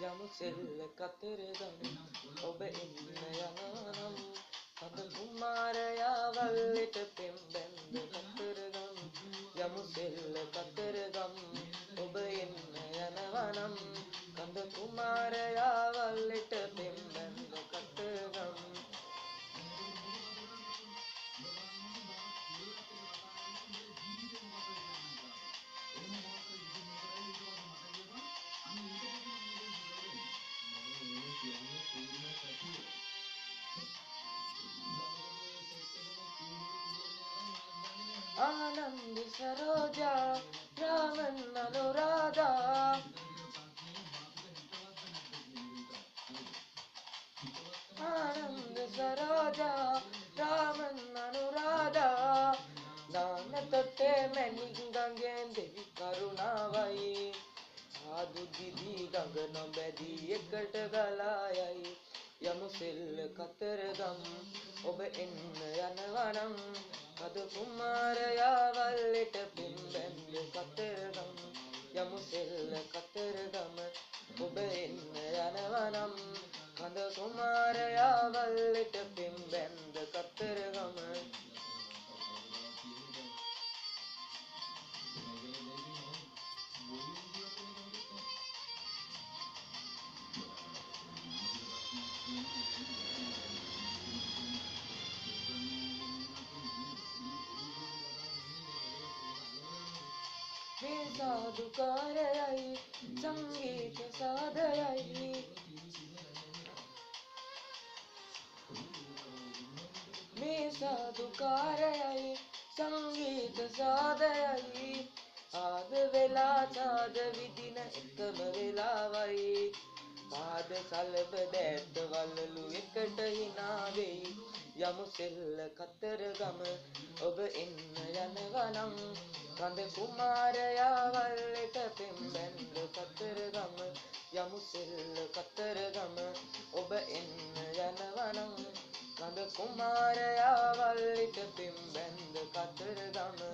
යමු සෙල්ල කතරගම ඔබ එන්න යනනම් කඳ කුමාරයා වල්ලෙට පෙම් බැන්ද කතරගම යමු සෙල්ල කතරගම ඔබ එන්න යනවනම් කඳ කුමාරයා වල්ලෙට පෙම් බැන්ද කතරගම आनंद सरोजा रामन अनुराधा आनंद सरोजा रामन अनुराधा नान तोटे मैनी गंगें देवी करुणावई साधु दीदी गंग नबेदी එකට ගලායයි යමු සෙල්ල කතරගම ඔබ එන්න යනවනම් කඳ කුමාරයා වල්ලෙට පෙම් බැන්ද කතරගම යමු සෙල්ල කතරගම ඔබ එන්න යනවනම් කඳ කුමාරයා වල්ලෙට පෙම් බැන්ද කතරගම මේ සාදුකාරයයි සංගීත සාදයයි මේ සාදුකාරයයි සංගීත සාදයයි ආද වෙලා සාද විදින එකම වෙලාවයි පාද සලබ දැද්ද වලලු එකට hina වෙයි යමු සෙල්ල කතරගම ඔබ එන්න යනවනම් කඳ කුමාරයා වල්ලෙට පෙම් බැන්ද කතරගම යමු සෙල්ල කතරගම ඔබ එන්න යනවනම් කඳ කුමාරයා වල්ලෙට පෙම් බැන්ද කතරගම